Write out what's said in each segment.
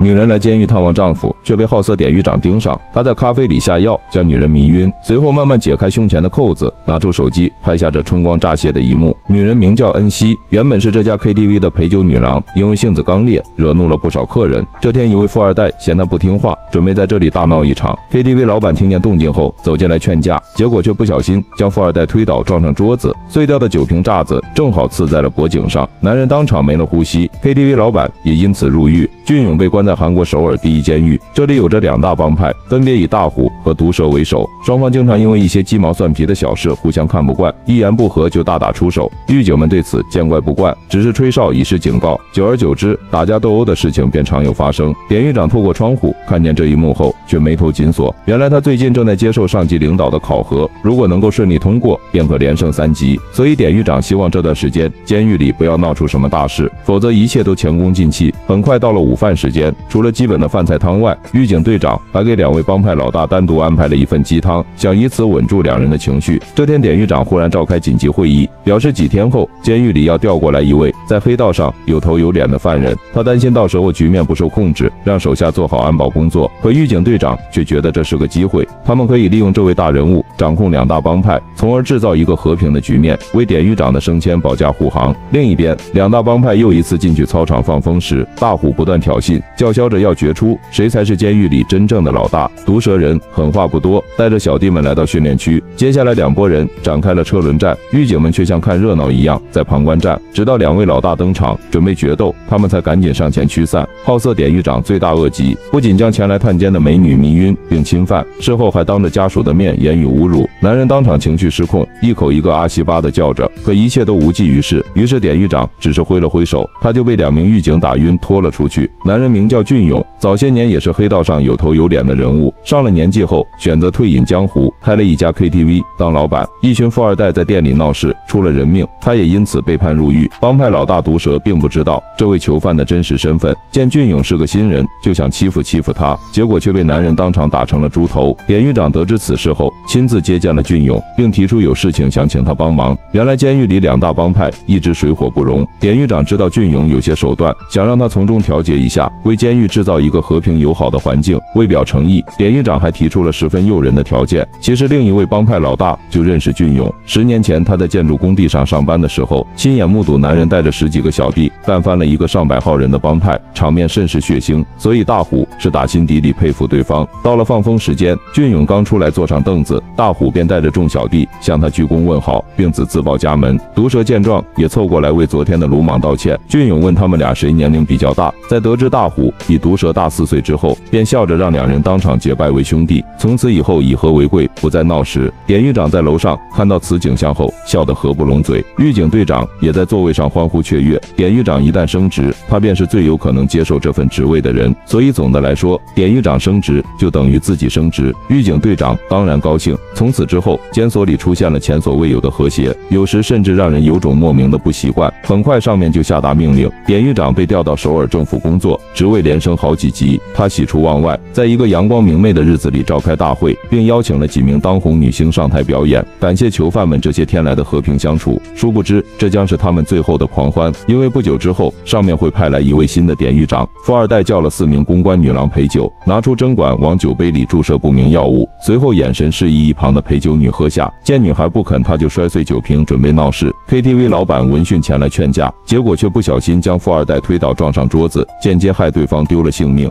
女人来监狱探望丈夫，却被好色典狱长盯上。他在咖啡里下药，将女人迷晕，随后慢慢解开胸前的扣子，拿出手机拍下这春光乍泄的一幕。女人名叫恩熙，原本是这家 KTV 的陪酒女郎，因为性子刚烈，惹怒了不少客人。这天，一位富二代嫌她不听话，准备在这里大闹一场。KTV 老板听见动静后走进来劝架，结果却不小心将富二代推倒，撞上桌子，碎掉的酒瓶渣子正好刺在了脖颈上，男人当场没了呼吸。KTV 老板也因此入狱。俊勇被关在韩国首尔第一监狱，这里有着两大帮派，分别以大虎和毒蛇为首，双方经常因为一些鸡毛蒜皮的小事互相看不惯，一言不合就大打出手。狱警们对此见怪不怪，只是吹哨以示警告。久而久之，打架斗殴的事情便常有发生。典狱长透过窗户看见这一幕后，却眉头紧锁。原来他最近正在接受上级领导的考核，如果能够顺利通过，便可连升3级。所以典狱长希望这段时间监狱里不要闹出什么大事，否则一切都前功尽弃。很快到了午饭时间，除了基本的饭菜汤外，狱警队长还给2位帮派老大单独安排了一份鸡汤，想以此稳住2人的情绪。这天，典狱长忽然召开紧急会议，表示几天后监狱里要调过来一位在黑道上有头有脸的犯人，他担心到时候局面不受控制，让手下做好安保工作。可狱警队长却觉得这是个机会，他们可以利用这位大人物掌控2大帮派，从而制造一个和平的局面，为典狱长的升迁保驾护航。另一边，2大帮派又一次进去操场放风时，大虎不断挑衅，叫嚣着要决出谁才是监狱里真正的老大。毒蛇人狠话不多，带着小弟们来到训练区。接下来2拨人展开了车轮战，狱警们却像看热闹一样在旁观站，直到2位老大登场准备决斗，他们才赶紧上前驱散。好色典狱长罪大恶极，不仅将前来探监的美女迷晕并侵犯，事后还当着家属的面言语侮辱，男人当场情绪失控，一口一个阿西巴的叫着，可一切都无济于事。于是典狱长只是挥了挥手，他就被2名狱警打晕拖了出去。男人名叫俊勇，早些年也是黑道上有头有脸的人物，上了年纪后选择退隐江湖，开了一家 KTV 当老板。一群富二代在店里闹事，出了人命，他也因此被判入狱。帮派老大毒蛇并不知道这位囚犯的真实身份，见俊勇是个新人，就想欺负他，结果却被男人当场打成了猪头。典狱长得知此事后，亲自接见了俊勇，并提出有事情想请他帮忙。原来监狱里2大帮派一直水火不容，典狱长知道俊勇有些手段，想让他从中调节一下，为监狱制造一个和平友好的环境。为表诚意，典狱长还提出了十分诱人的条件。其实另一位帮派老大就认识俊勇，10年前他在建筑工地上上班的时候，亲眼目睹男人带着10几个小弟干翻了一个上百号人的帮派，场面甚是血腥，所以大虎是打心底里佩服对方。到了放风时间，俊勇刚出来坐上凳子，大虎便带着众小弟向他鞠躬问好，并自报家门。毒蛇见状也凑过来为昨天的鲁莽道歉。俊勇问他们俩谁年龄比较大，在得知大虎比毒蛇大4岁之后，便笑着让2人当场结拜为兄弟，从此以后以和为贵，不再闹事。典狱长在楼上看到此景象后，笑得合不拢嘴。狱警队长也在座位上欢呼雀跃。典狱长一旦升职，他便是最有可能接受这份职位的人，所以总的来说，典狱长升职就等于自己升职。狱警队长当然高兴。从此之后，监所里出现了前所未有的和谐，有时甚至让人有种莫名的不习惯。很快上面就下达命令，典狱长被调到首尔政府工作，职位连升好几级。他喜出望外，在一个阳光明媚的日子里召开大会，并邀请了几名当红女星上台表演，感谢囚犯们这些天来的和平相处。殊不知，这将是他们最后的狂欢，因为不久之后，上面会派来一位新的典狱长。富二代叫了4名公关女郎陪酒，拿出针管往酒杯里注射不明药物，随后眼神示意一旁的陪酒女喝下，见女孩不肯，他就摔碎酒瓶准备闹事。KTV 老板闻讯前来劝架，结果却不小心将富二代推倒撞上桌子，间接害对方丢了性命。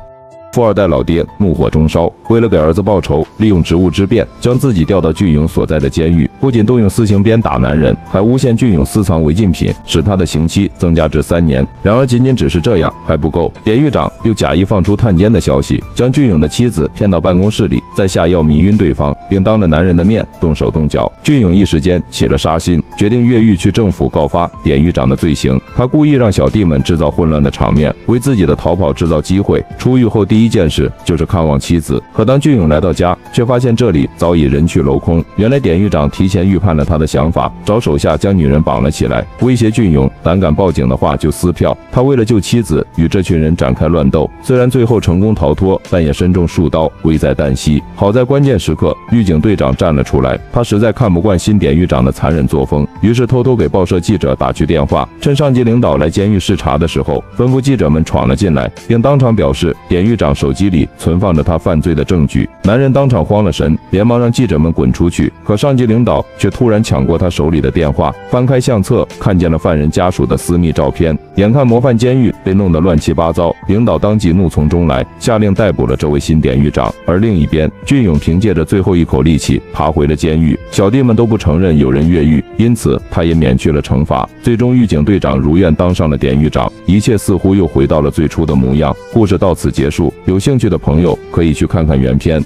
富二代老爹怒火中烧，为了给儿子报仇，利用职务之便将自己调到俊勇所在的监狱，不仅动用私刑鞭打男人，还诬陷俊勇私藏违禁品，使他的刑期增加至3年。然而仅仅只是这样还不够，典狱长又假意放出探监的消息，将俊勇的妻子骗到办公室里，再下药迷晕对方，并当着男人的面动手动脚。俊勇一时间起了杀心，决定越狱去政府告发典狱长的罪行。他故意让小弟们制造混乱的场面，为自己的逃跑制造机会。出狱后第一件事就是看望妻子，可当俊勇来到家，却发现这里早已人去楼空。原来典狱长提前预判了他的想法，找手下将女人绑了起来，威胁俊勇，胆敢报警的话就撕票。他为了救妻子，与这群人展开乱斗，虽然最后成功逃脱，但也身中数刀，危在旦夕。好在关键时刻，狱警队长站了出来，他实在看不惯新典狱长的残忍作风，于是偷偷给报社记者打去电话，趁上级领导来监狱视察的时候，吩咐记者们闯了进来，并当场表示典狱长手机里存放着他犯罪的证据。男人当场慌了神，连忙让记者们滚出去。可上级领导却突然抢过他手里的电话，翻开相册，看见了犯人家属的私密照片。眼看模范监狱被弄得乱七八糟，领导当即怒从中来，下令逮捕了这位新典狱长。而另一边，俊勇凭借着最后一口力气爬回了监狱，小弟们都不承认有人越狱，因此他也免去了惩罚。最终，狱警队长如愿当上了典狱长，一切似乎又回到了最初的模样。故事到此结束，有兴趣的朋友可以去看看原片。